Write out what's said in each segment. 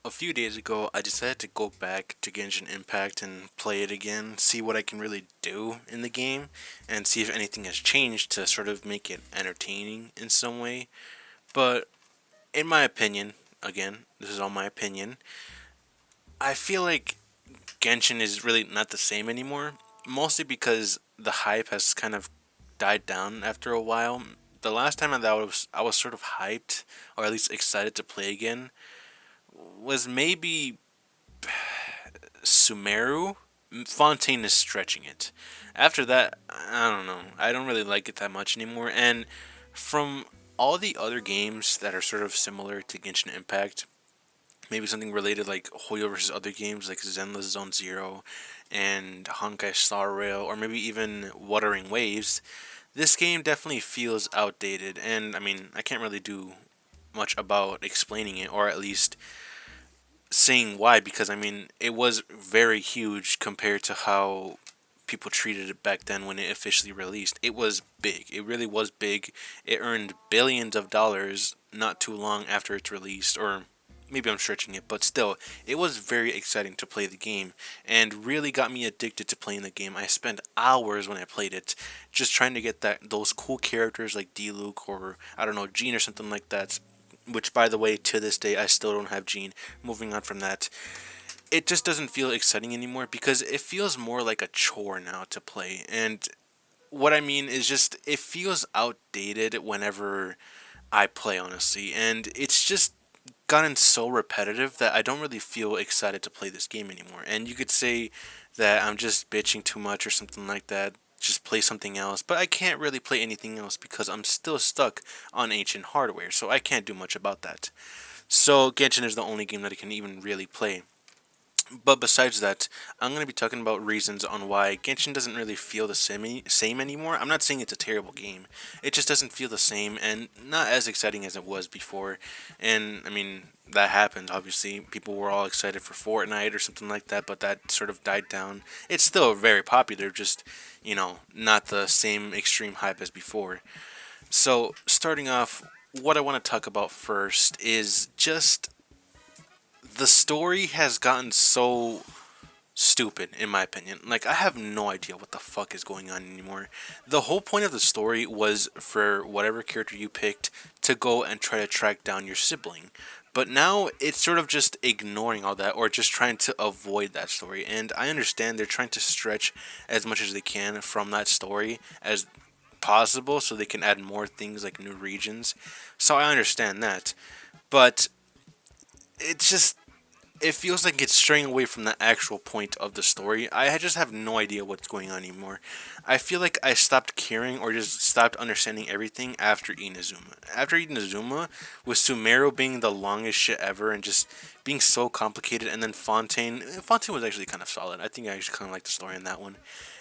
a few days ago, I decided to go back to Genshin Impact and play it again, see what I can really do in the game, and see if anything has changed to sort of make it entertaining in some way. But in my opinion, again, this is all my opinion, I feel like Genshin is really not the same anymore, mostly because the hype has kind of died down after a while. The last time I was sort of hyped, or at least excited to play again, was maybe Sumeru. Fontaine is stretching it. After that, I don't know. I don't really like it that much anymore. And from all the other games that are sort of similar to Genshin Impact, maybe something related like Hoyo versus other games like Zenless Zone Zero and Honkai Star Rail, or maybe even Wuthering Waves, this game definitely feels outdated. And I mean, I can't really do much about explaining it, or at least saying why, because I mean it was very huge compared to how people treated it back then when it officially released. It was big. It really was big. It earned billions of dollars not too long after its released, or maybe I'm stretching it, but still, it was very exciting to play the game and really got me addicted to playing the game. I spent hours when I played it just trying to get those cool characters like D-Luke or I don't know, Jean or something like that, which by the way to this day I still don't have Jean. Moving on from that, it just doesn't feel exciting anymore because it feels more like a chore now to play. And what I mean is just it feels outdated whenever I play, honestly, and it's just gotten so repetitive that I don't really feel excited to play this game anymore. And you could say that I'm just bitching too much or something like that. Just play something else, but I can't really play anything else because I'm still stuck on ancient hardware, so I can't do much about that. So Genshin is the only game that I can even really play. But besides that, I'm going to be talking about reasons on why Genshin doesn't really feel the same anymore. I'm not saying it's a terrible game. It just doesn't feel the same and not as exciting as it was before. And I mean, that happened, obviously. People were all excited for Fortnite or something like that, but that sort of died down. It's still very popular, just, not the same extreme hype as before. So, starting off, what I want to talk about first is just the story has gotten so stupid in my opinion. Like I have no idea what the fuck is going on anymore. The whole point of the story was for whatever character you picked to go and try to track down your sibling. But now it's sort of just ignoring all that or just trying to avoid that story. And I understand they're trying to stretch as much as they can from that story as possible so they can add more things like new regions. So I understand that. But it's just it feels like it's straying away from the actual point of the story. I just have no idea what's going on anymore. I feel like I stopped caring or just stopped understanding everything after Inazuma. After Inazuma, with Sumeru being the longest shit ever and just being so complicated, and then Fontaine was actually kind of solid. I think I actually kind of like the story in that one.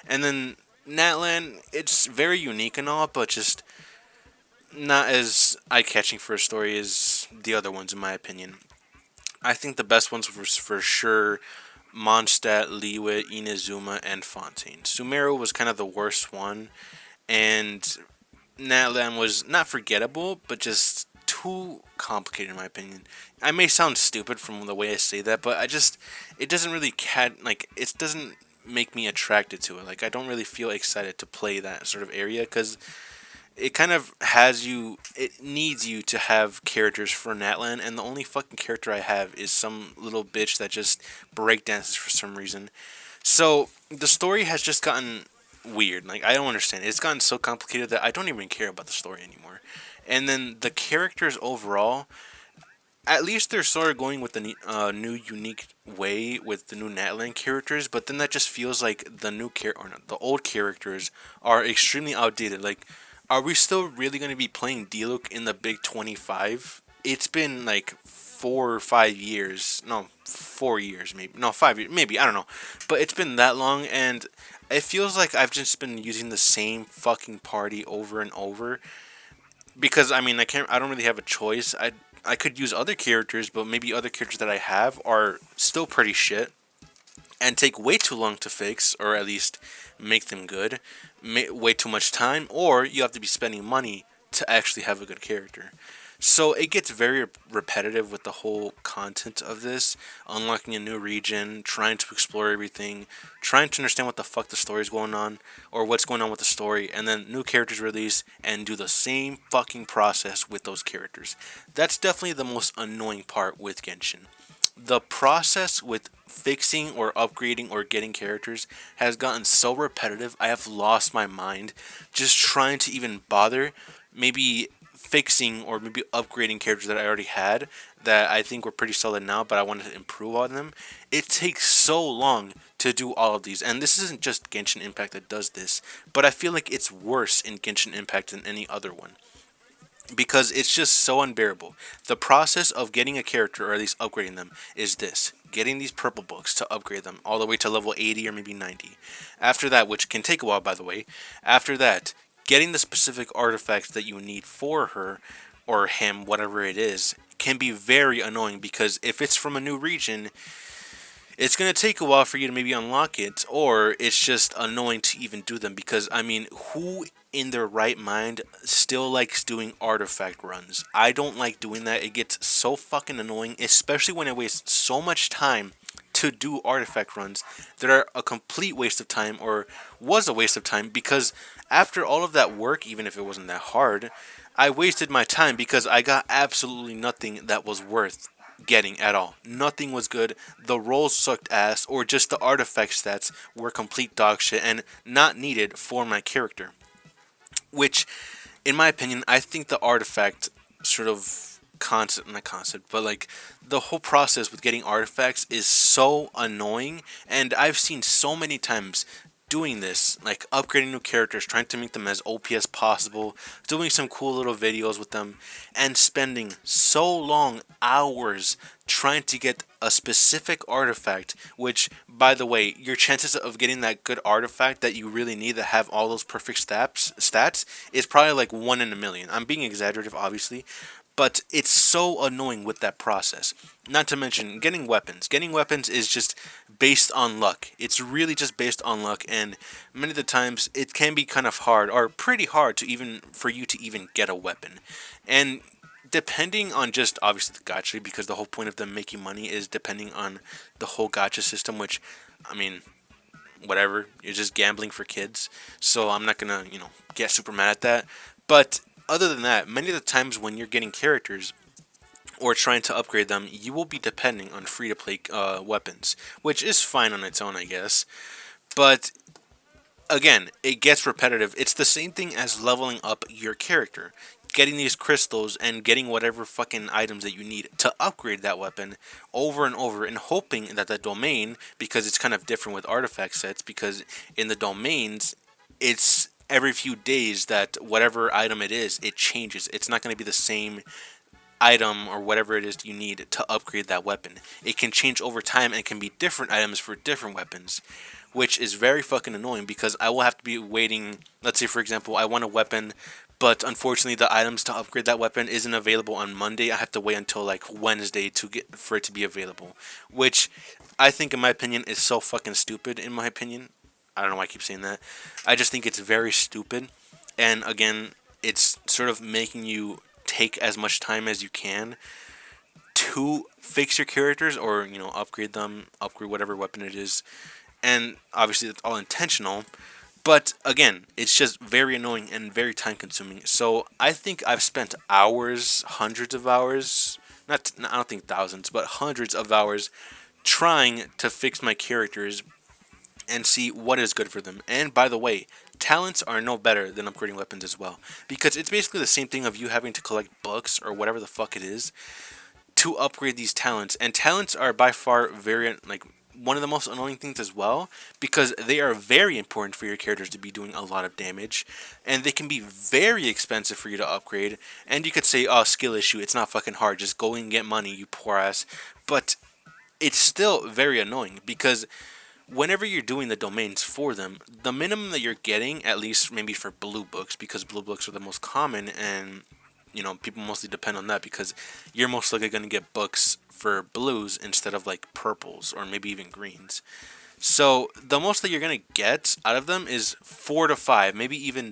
And then Natlan, it's very unique and all, but just not as eye-catching for a story as the other ones, in my opinion. I think the best ones were for sure Mondstadt, Liwa, Inazuma, and Fontaine. Sumeru was kind of the worst one, and Natlan was not forgettable, but just too complicated in my opinion. I may sound stupid from the way I say that, but it doesn't really it doesn't make me attracted to it. Like I don't really feel excited to play that sort of area because it kind of it needs you to have characters for Natlan, and the only fucking character I have is some little bitch that just breakdances for some reason. So the story has just gotten weird. Like I don't understand. It's gotten so complicated that I don't even care about the story anymore. And then the characters overall, at least they're sort of going with the new unique way with the new Natlan characters, but then that just feels like the old characters are extremely outdated. Like, are we still really going to be playing Diluc in the Big 25? It's been like 4 or 5 years, no, 4 years maybe, no 5 years maybe, I don't know, but it's been that long, and it feels like I've just been using the same fucking party over and over because I mean I don't really have a choice. I could use other characters, but maybe other characters that I have are still pretty shit and take way too long to fix, or at least make them good. Way too much time, or you have to be spending money to actually have a good character. So it gets very repetitive with the whole content of this, unlocking a new region, trying to explore everything, trying to understand what the fuck the story is going on, or what's going on with the story, and then new characters release and do the same fucking process with those characters. That's definitely the most annoying part with Genshin. The process with fixing or upgrading or getting characters has gotten so repetitive, I have lost my mind just trying to even bother maybe fixing or maybe upgrading characters that I already had that I think were pretty solid now, but I wanted to improve on them. It takes so long to do all of these, and this isn't just Genshin Impact that does this, but I feel like it's worse in Genshin Impact than any other one because it's just so unbearable. The process of getting a character, or at least upgrading them, is this: getting these purple books to upgrade them all the way to level 80 or maybe 90. After that, which can take a while by the way, after that, getting the specific artifacts that you need for her or him, whatever it is, can be very annoying because if it's from a new region, it's going to take a while for you to maybe unlock it, or it's just annoying to even do them because, I mean, who in their right mind still likes doing artifact runs? I don't like doing that. It gets so fucking annoying, especially when I waste so much time to do artifact runs that are a complete waste of time, or was a waste of time, because after all of that work, even if it wasn't that hard, I wasted my time because I got absolutely nothing that was worth getting at all. Nothing was good. The rolls sucked ass, or just the artifact stats were complete dog shit and not needed for my character. Which, in my opinion, I think the artifact sort of not concept, but like the whole process with getting artifacts is so annoying, and I've seen so many times doing this, like upgrading new characters, trying to make them as OP as possible, doing some cool little videos with them, and spending so long hours trying to get a specific artifact, which, by the way, your chances of getting that good artifact that you really need to have all those perfect stats is probably like 1 in a million. I'm being exaggerative, obviously, but it's so annoying with that process. Not to mention getting weapons. Getting weapons is just based on luck. It's really just based on luck, and many of the times it can be kind of hard, or pretty hard, to even for you to even get a weapon. And depending on just obviously the gacha, because the whole point of them making money is depending on the whole gacha system, which, I mean, whatever, you're just gambling for kids. So I'm not gonna, get super mad at that. But other than that, many of the times when you're getting characters or trying to upgrade them, you will be depending on free-to-play weapons, which is fine on its own, I guess. But again, it gets repetitive. It's the same thing as leveling up your character. Getting these crystals and getting whatever fucking items that you need to upgrade that weapon over and over, and hoping that the domain, because it's kind of different with artifact sets, because in the domains, it's every few days that whatever item it is, it changes. It's not going to be the same item or whatever it is you need to upgrade that weapon. It can change over time and it can be different items for different weapons, which is very fucking annoying because I will have to be waiting. Let's say, for example, I want a weapon, but unfortunately the items to upgrade that weapon isn't available on Monday. I have to wait until like Wednesday to get for it to be available, which I think, in my opinion, is so fucking stupid. In my opinion, I don't know why I keep saying that. I just think it's very stupid, and again, it's sort of making you take as much time as you can to fix your characters, or upgrade them, upgrade whatever weapon it is, and obviously that's all intentional. But again, it's just very annoying and very time consuming. So I think I've spent hours, hundreds of hours, I don't think thousands, but hundreds of hours trying to fix my characters and see what is good for them. And by the way, talents are no better than upgrading weapons as well, because it's basically the same thing of you having to collect books or whatever the fuck it is to upgrade these talents. And talents are by far very, like, one of the most annoying things as well, because they are very important for your characters to be doing a lot of damage, and they can be very expensive for you to upgrade. And you could say, oh, skill issue, it's not fucking hard, just go and get money, you poor ass. But it's still very annoying, because whenever you're doing the domains for them, the minimum that you're getting, at least maybe for blue books, because blue books are the most common, and people mostly depend on that because you're most likely going to get books for blues instead of like purples or maybe even greens. So the most that you're going to get out of them is 4 to 5, maybe even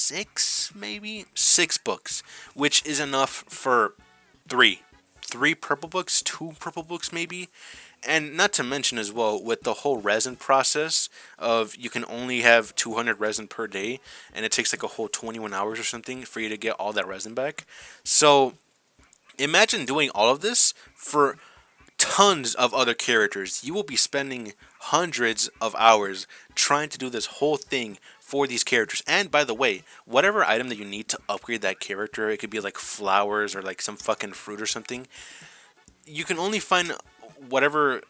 six books, which is enough for three purple books, two purple books maybe. And not to mention as well, with the whole resin process of you can only have 200 resin per day, and it takes like a whole 21 hours or something for you to get all that resin back. So imagine doing all of this for tons of other characters. You will be spending hundreds of hours trying to do this whole thing for these characters. And by the way, whatever item that you need to upgrade that character, it could be like flowers or like some fucking fruit or something, you can only find whatever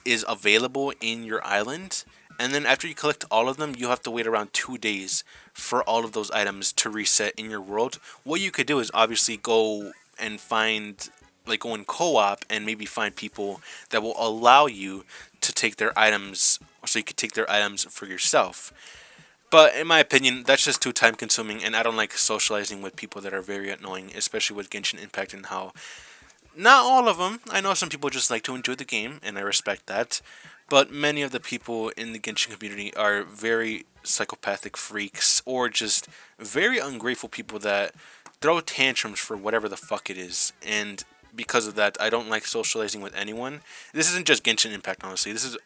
is available in your island, and then after you collect all of them, you have to wait around 2 days for all of those items to reset in your world. What you could do is obviously go and find, like, go in co-op and maybe find people that will allow you to take their items, so you could take their items for yourself. But in my opinion, that's just too time consuming, and I don't like socializing with people that are very annoying, especially with Genshin Impact and how, not all of them, I know some people just like to enjoy the game, and I respect that, but many of the people in the Genshin community are very psychopathic freaks, or just very ungrateful people that throw tantrums for whatever the fuck it is, and because of that, I don't like socializing with anyone. This isn't just Genshin Impact, honestly. This is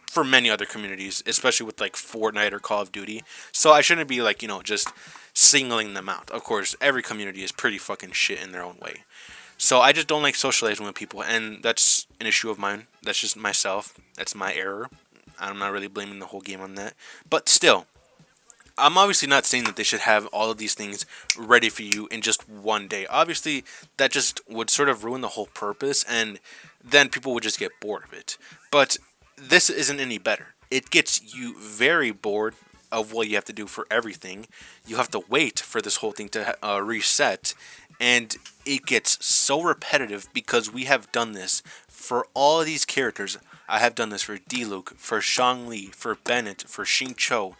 for many other communities, especially with like Fortnite or Call of Duty. So I shouldn't be like, just singling them out. Of course, every community is pretty fucking shit in their own way. So I just don't like socializing with people, and that's an issue of mine. That's just myself. That's my error. I'm not really blaming the whole game on that. But still, I'm obviously not saying that they should have all of these things ready for you in just one day. Obviously, that just would sort of ruin the whole purpose, and then people would just get bored of it. But this isn't any better. It gets you very bored of what you have to do for everything. You have to wait for this whole thing to reset, and it gets so repetitive because we have done this for all of these characters. I have done this for Diluc, for Zhongli, for Bennett, for Xingqiu,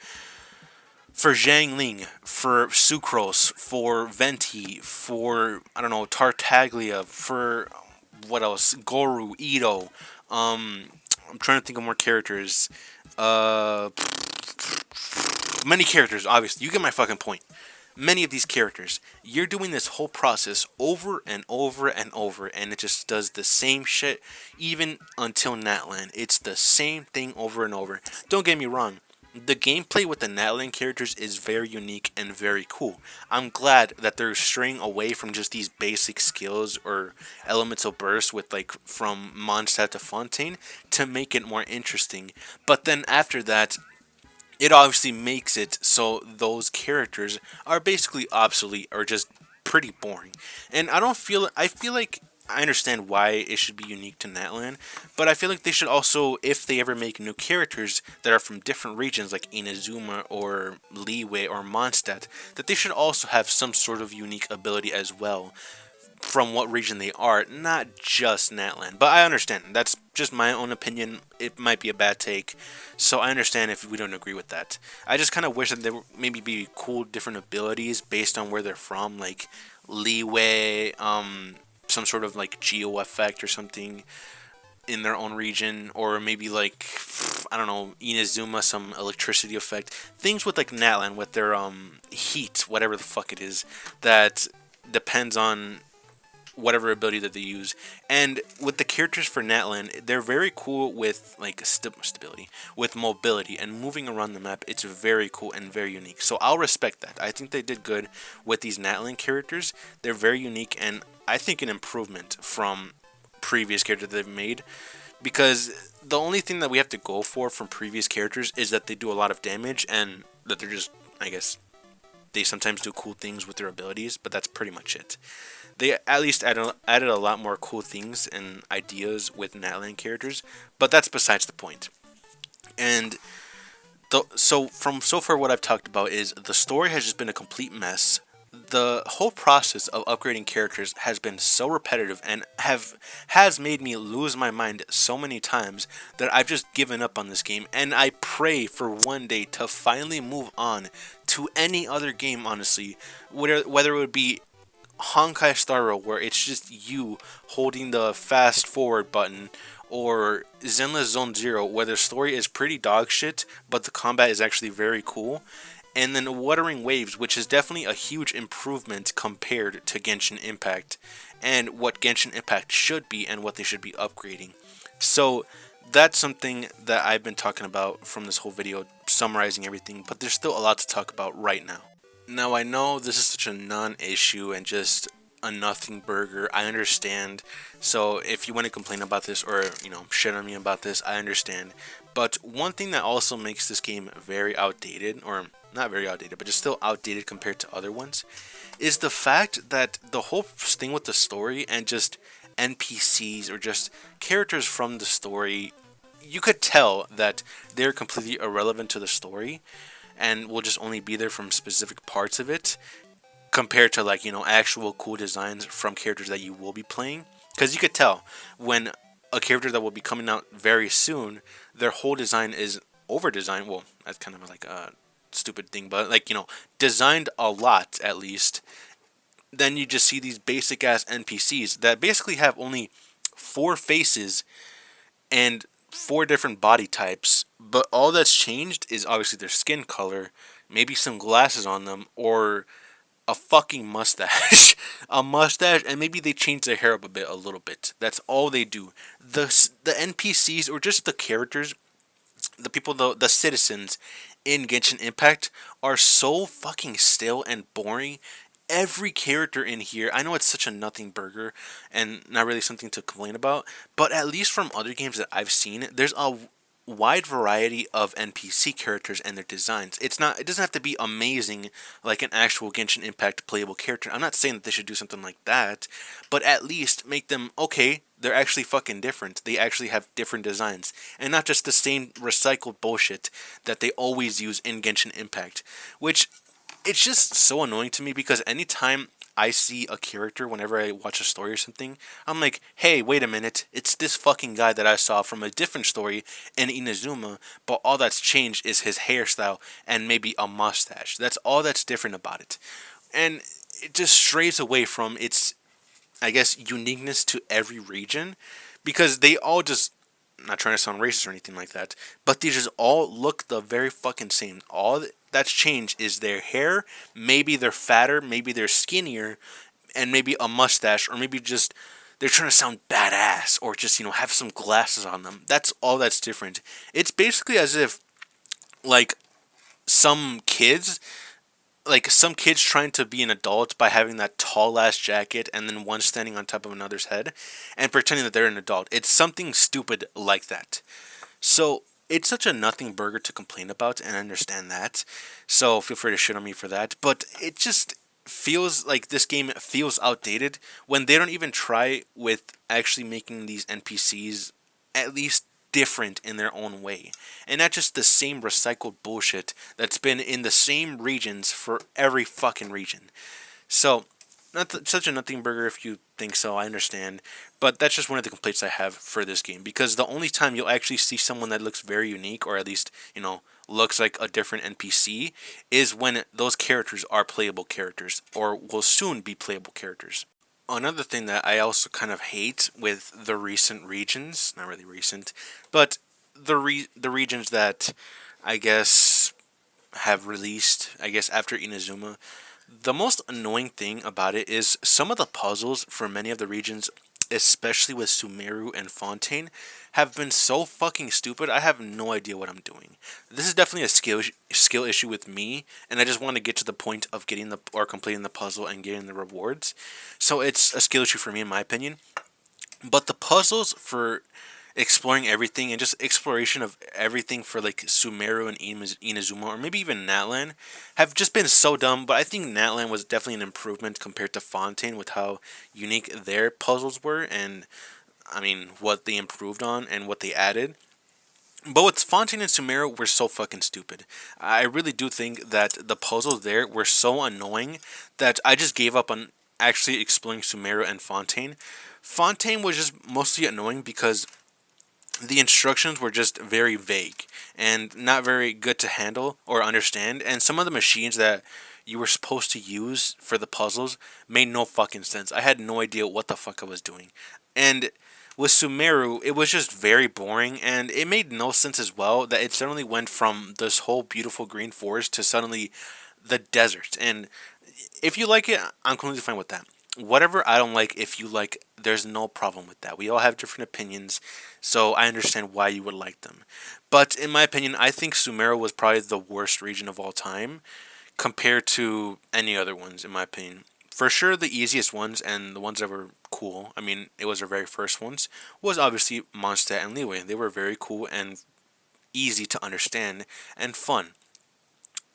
for Zhangling, for Sucrose, for Venti, for, I don't know, Tartaglia, for, what else, Goru, Ito, I'm trying to think of more characters, many characters, obviously, you get my fucking point. Many of these characters, you're doing this whole process over and over and over, and it just does the same shit, even until Natlan. It's the same thing over and over. Don't get me wrong, the gameplay with the Natlan characters is very unique and very cool. I'm glad that they're straying away from just these basic skills or elemental bursts with, like, from Mondstadt to Fontaine to make it more interesting. But then after that, it obviously makes it so those characters are basically obsolete or just pretty boring. And I feel like I understand why it should be unique to Natlan, but I feel like they should also, if they ever make new characters that are from different regions like Inazuma or Liyue or Mondstadt, that they should also have some sort of unique ability as well from what region they are, not just Natlan. But I understand, that's just my own opinion. It might be a bad take, so I understand if we don't agree with that. I just kind of wish that there would maybe be cool different abilities based on where they're from, like Liyue, some sort of like geo effect or something in their own region, or maybe like, I don't know, Inazuma, some electricity effect. Things with like Natlan with their heat, whatever the fuck it is, that depends on whatever ability that they use. And with the characters for Natlan, they're very cool with like stability, with mobility and moving around the map. It's very cool and very unique, so I'll respect that. I think they did good with these Natlan characters. They're very unique, and I think an improvement from previous characters that they've made, because the only thing that we have to go for from previous characters is that they do a lot of damage, and that they're just, I guess, they sometimes do cool things with their abilities, but that's pretty much it. They at least added a lot more cool things and ideas with Natlan characters, but that's besides the point. And so far what I've talked about is the story has just been a complete mess. The whole process of upgrading characters has been so repetitive and has made me lose my mind so many times that I've just given up on this game, and I pray for one day to finally move on to any other game, honestly, whether it would be Honkai Star Rail, where it's just you holding the fast forward button, or Zenless Zone Zero, where the story is pretty dog shit, but the combat is actually very cool. And then Wuthering Waves, which is definitely a huge improvement compared to Genshin Impact and what Genshin Impact should be and what they should be upgrading. So that's something that I've been talking about from this whole video, summarizing everything, but there's still a lot to talk about right now. Now, I know this is such a non-issue and just a nothing burger. I understand. So if you want to complain about this or, shit on me about this, I understand. But one thing that also makes this game very outdated, or not very outdated, but just still outdated compared to other ones, is the fact that the whole thing with the story and just NPCs or just characters from the story, you could tell that they're completely irrelevant to the story and will just only be there from specific parts of it, compared to like actual cool designs from characters that you will be playing. Because you could tell when a character that will be coming out very soon, their whole design is over designed. Well, that's kind of like a stupid thing, but like designed a lot at least. Then you just see these basic ass NPCs that basically have only 4 faces and 4 different body types, but all that's changed is obviously their skin color, maybe some glasses on them, or a fucking mustache. A mustache, and maybe they change their hair up a little bit. That's all they do. The NPCs, or just the characters, the people, the citizens in Genshin Impact are so fucking stale and boring. Every character in here, I know it's such a nothing burger and not really something to complain about, but at least from other games that I've seen, there's a wide variety of NPC characters and their designs. It doesn't have to be amazing like an actual Genshin Impact playable character. I'm not saying that they should do something like that, but at least make them okay. They're actually fucking different. They actually have different designs and not just the same recycled bullshit that they always use in Genshin Impact, which it's just so annoying to me because anytime I see a character whenever I watch a story or something, I'm like, hey, wait a minute, it's this fucking guy that I saw from a different story in Inazuma, but all that's changed is his hairstyle and maybe a mustache. That's all that's different about it. And it just strays away from its, I guess, uniqueness to every region, because they all just, I'm not trying to sound racist or anything like that, but they just all look the very fucking same. All that's changed is their hair, maybe they're fatter, maybe they're skinnier, and maybe a mustache, or maybe just they're trying to sound badass, or just, have some glasses on them. That's all that's different. It's basically as if, like, some kids trying to be an adult by having that tall ass jacket and then one standing on top of another's head and pretending that they're an adult. It's something stupid like that. So it's such a nothing burger to complain about, and I understand that. So feel free to shit on me for that. But it just feels like this game feels outdated when they don't even try with actually making these NPCs at least different in their own way, and not just the same recycled bullshit that's been in the same regions for every fucking region. So, such a nothing burger if you think so, I understand, but that's just one of the complaints I have for this game, because the only time you'll actually see someone that looks very unique, or at least, looks like a different NPC, is when those characters are playable characters, or will soon be playable characters. Another thing that I also kind of hate with the recent regions, not really recent, but the regions that I guess have released, I guess after Inazuma, the most annoying thing about it is some of the puzzles for many of the regions, especially with Sumeru and Fontaine, have been so fucking stupid. I have no idea what I'm doing. This is definitely a skill issue with me, and I just want to get to the point of getting or completing the puzzle and getting the rewards. So it's a skill issue for me, in my opinion. But the puzzles for exploring everything and just exploration of everything for like Sumeru and Inazuma, or maybe even Natlan, have just been so dumb. But I think Natlan was definitely an improvement compared to Fontaine with how unique their puzzles were, and I mean what they improved on and what they added. But with Fontaine and Sumeru were so fucking stupid. I really do think that the puzzles there were so annoying that I just gave up on actually exploring Sumeru and Fontaine. Fontaine was just mostly annoying because the instructions were just very vague and not very good to handle or understand, and some of the machines that you were supposed to use for the puzzles made no fucking sense. I had no idea what the fuck I was doing. And with Sumeru, it was just very boring, and it made no sense as well that it suddenly went from this whole beautiful green forest to suddenly the desert. And if you like it, I'm completely fine with that. Whatever I don't like, if you like, there's no problem with that. We all have different opinions, so I understand why you would like them. But in my opinion, I think Sumeru was probably the worst region of all time compared to any other ones, in my opinion. For sure, the easiest ones and the ones that were cool, I mean, it was our very first ones, was obviously Mondstadt and Liyue. They were very cool and easy to understand and fun.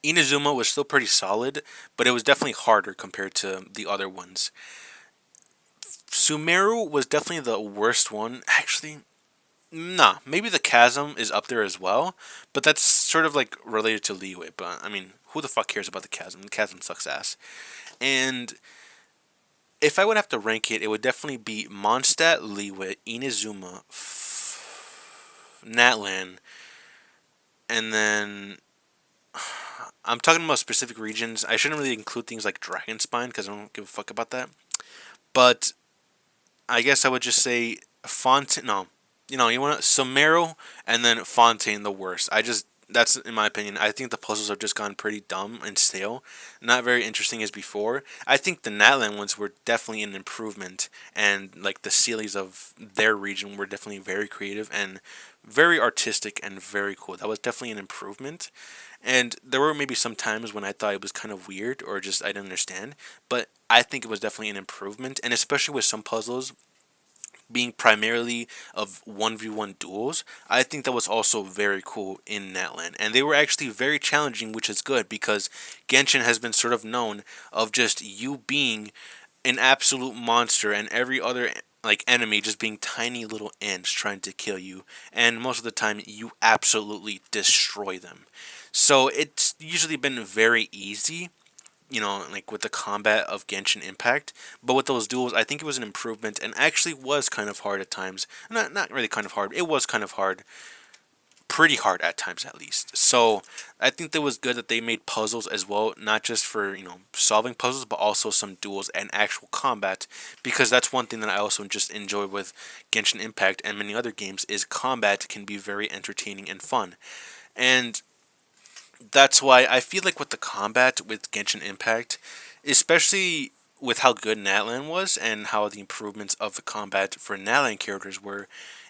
Inazuma was still pretty solid, but it was definitely harder compared to the other ones. Sumeru was definitely the worst one. Actually, nah, maybe the chasm is up there as well, but that's sort of like related to Liyue. But I mean, who the fuck cares about the chasm? The chasm sucks ass. And if I would have to rank it, it would definitely be Mondstadt, Liyue, Inazuma, Natlan, and then I'm talking about specific regions. I shouldn't really include things like Dragonspine because I don't give a fuck about that. But I guess I would just say Fontaine. No, you want to Sumeru and then Fontaine the worst. That's in my opinion. I think the puzzles have just gone pretty dumb and stale, not very interesting as before. I think the Natlan ones were definitely an improvement, and like the Sealies of their region were definitely very creative and very artistic and very cool. That was definitely an improvement. And there were maybe some times when I thought it was kind of weird or just I didn't understand, but I think it was definitely an improvement, and especially with some puzzles being primarily of 1v1 duels, I think that was also very cool in Natlan. And they were actually very challenging, which is good because Genshin has been sort of known of just you being an absolute monster and every other like enemy just being tiny little ants trying to kill you, and most of the time you absolutely destroy them. So it's usually been very easy, like with the combat of Genshin Impact. But with those duels, I think it was an improvement and actually was kind of hard at times. Not really kind of hard. It was kind of hard. Pretty hard at times, at least. So I think that was good that they made puzzles as well, not just for, solving puzzles, but also some duels and actual combat. Because that's one thing that I also just enjoy with Genshin Impact and many other games is combat can be very entertaining and fun. And that's why I feel like with the combat with Genshin Impact, especially with how good Natlan was and how the improvements of the combat for Natlan characters were,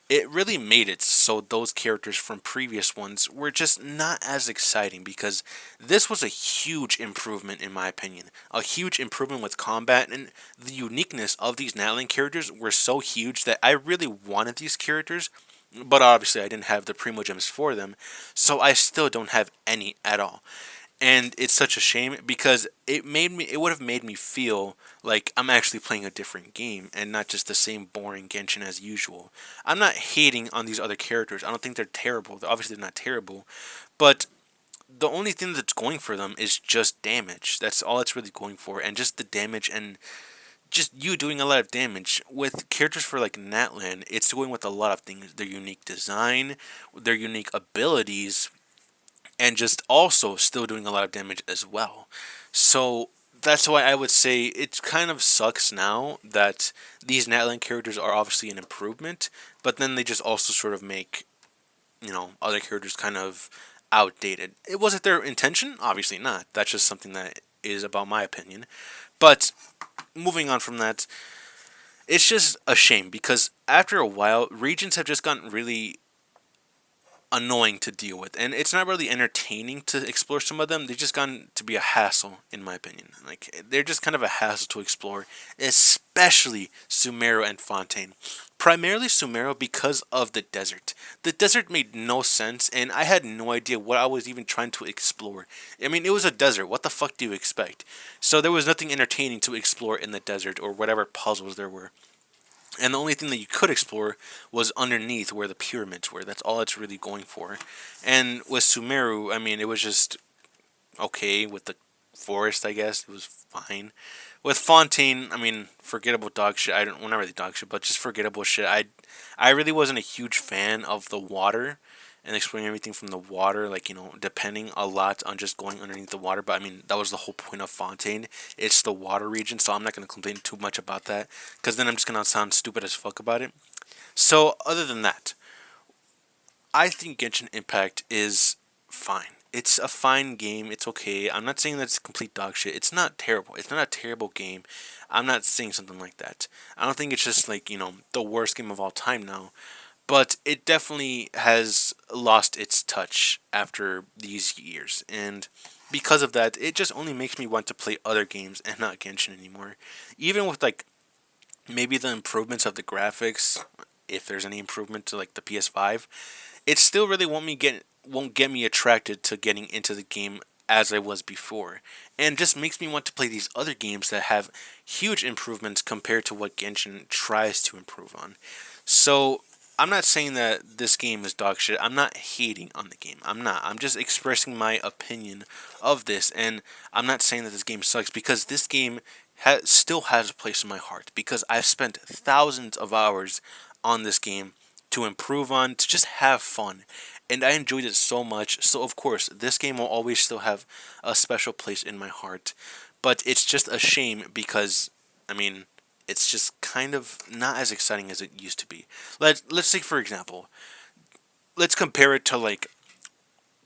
it really made it so those characters from previous ones were just not as exciting because this was a huge improvement in my opinion. A huge improvement with combat, and the uniqueness of these Natlan characters were so huge that I really wanted these characters, but obviously I didn't have the Primo Gems for them, so I still don't have any at all. And it's such a shame because it would have made me feel like I'm actually playing a different game and not just the same boring Genshin as usual. I'm not hating on these other characters. I don't think they're terrible. Obviously they're not terrible, but the only thing that's going for them is just damage. That's all it's really going for, and just the damage and just you doing a lot of damage. With characters for like Natlan, it's going with a lot of things. Their unique design, their unique abilities, and just also still doing a lot of damage as well. So that's why I would say it kind of sucks now that these Natlan characters are obviously an improvement, but then they just also sort of make, other characters kind of outdated. It wasn't their intention, obviously not. That's just something that is about my opinion. But moving on from that, it's just a shame because after a while, regions have just gotten really annoying to deal with, and it's not really entertaining to explore some of them. They've just gotten to be a hassle, in my opinion. Like, they're just kind of a hassle to explore, especially Sumeru and Fontaine. Primarily Sumeru because of the desert. The desert made no sense, and I had no idea what I was even trying to explore. I mean, it was a desert. What the fuck do you expect? So there was nothing entertaining to explore in the desert or whatever puzzles there were. And the only thing that you could explore was underneath where the pyramids were. That's all it's really going for. And with Sumeru, I mean, it was just okay with the forest, I guess. It was fine. With Fontaine, I mean, forgettable dog shit. Well, not really dog shit, but just forgettable shit. I really wasn't a huge fan of the water and exploring everything from the water, like, depending a lot on just going underneath the water. But I mean, that was the whole point of Fontaine. It's the water region, so I'm not going to complain too much about that, because then I'm just going to sound stupid as fuck about it. So, other than that, I think Genshin Impact is fine. It's a fine game. It's okay. I'm not saying that it's complete dog shit. It's not terrible. It's not a terrible game. I'm not saying something like that. I don't think it's just like, the worst game of all time now. But it definitely has lost its touch after these years. And because of that, it just only makes me want to play other games and not Genshin anymore. Even with like maybe the improvements of the graphics, if there's any improvement to like the PS5, it still really won't get me attracted to getting into the game as I was before, and just makes me want to play these other games that have huge improvements compared to what Genshin tries to improve on. So I'm not saying that this game is dog shit. I'm not hating on the game. I'm not. I'm just expressing my opinion of this, and I'm not saying that this game sucks, because this game still has a place in my heart, because I've spent thousands of hours on this game to improve on, to just have fun. And I enjoyed it so much. So, of course, this game will always still have a special place in my heart. But it's just a shame because, I mean, it's just kind of not as exciting as it used to be. Let's take, for example, let's compare it to, like,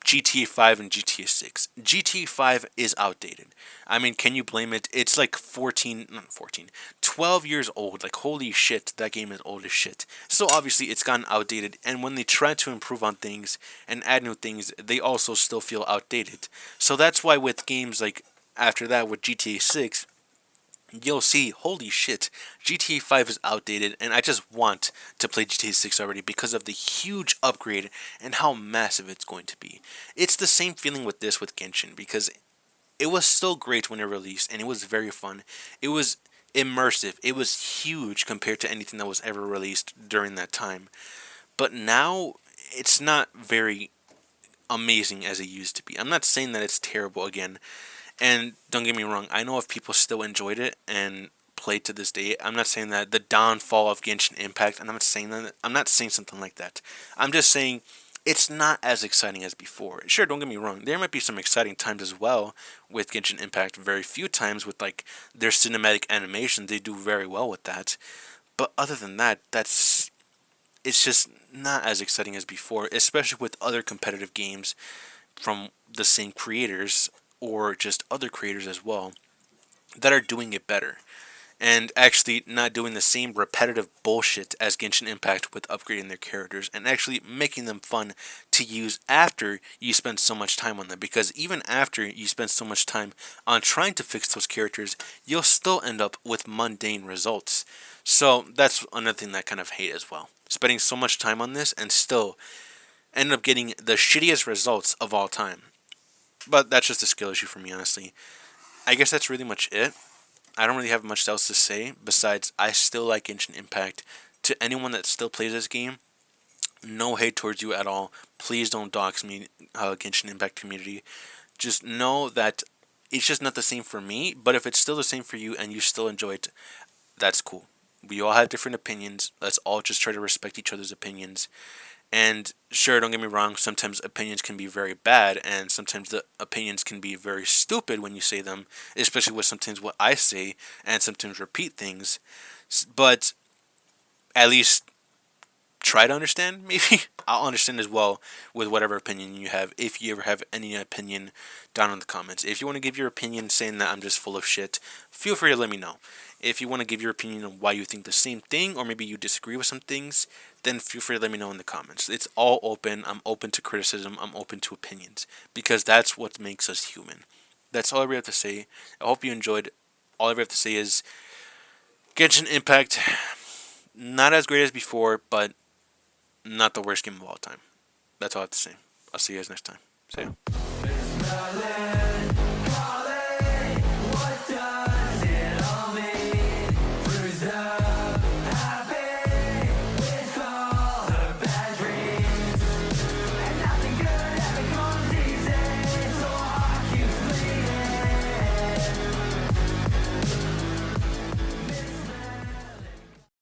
GTA 5 and GTA 6. GTA 5 is outdated. I mean, can you blame it? It's like 12 years old. Like, holy shit, that game is old as shit. So obviously it's gotten outdated, and when they try to improve on things and add new things, they also still feel outdated. So that's why with games like after that with GTA 6, you'll see, holy shit, GTA 5 is outdated, and I just want to play GTA 6 already because of the huge upgrade and how massive it's going to be. It's the same feeling with this with Genshin, because it was still great when it released, and it was very fun. It was immersive. It was huge compared to anything that was ever released during that time. But now, it's not very amazing as it used to be. I'm not saying that it's terrible again. And don't get me wrong, I know if people still enjoyed it and played to this day. I'm not saying that the downfall of Genshin Impact, and I'm not saying something like that. I'm just saying it's not as exciting as before. Sure, don't get me wrong, there might be some exciting times as well with Genshin Impact. Very few times with like their cinematic animation, they do very well with that. But other than that, it's just not as exciting as before, especially with other competitive games from the same creators or just other creators as well that are doing it better and actually not doing the same repetitive bullshit as Genshin Impact with upgrading their characters and actually making them fun to use after you spend so much time on them. Because even after you spend so much time on trying to fix those characters, you'll still end up with mundane results. So that's another thing that I kind of hate as well. Spending so much time on this and still end up getting the shittiest results of all time. But that's just a skill issue for me, honestly. I guess that's really much it. I don't really have much else to say besides I still like Genshin Impact. To anyone that still plays this game, no hate towards you at all. Please don't dox me, Genshin Impact community. Just know that it's just not the same for me, but if it's still the same for you and you still enjoy it, that's cool. We all have different opinions. Let's all just try to respect each other's opinions. And sure, don't get me wrong, sometimes opinions can be very bad, and sometimes the opinions can be very stupid when you say them, especially with sometimes what I say, and sometimes repeat things. But at least try to understand, maybe. I'll understand as well with whatever opinion you have, if you ever have any opinion down in the comments. If you want to give your opinion saying that I'm just full of shit, feel free to let me know. If you want to give your opinion on why you think the same thing, or maybe you disagree with some things, then feel free to let me know in the comments. It's all open. I'm open to criticism. I'm open to opinions, because that's what makes us human. That's all I really have to say. I hope you enjoyed. All I really have to say is Genshin Impact, not as great as before, but not the worst game of all time. That's all I have to say. I'll see you guys next time. See ya.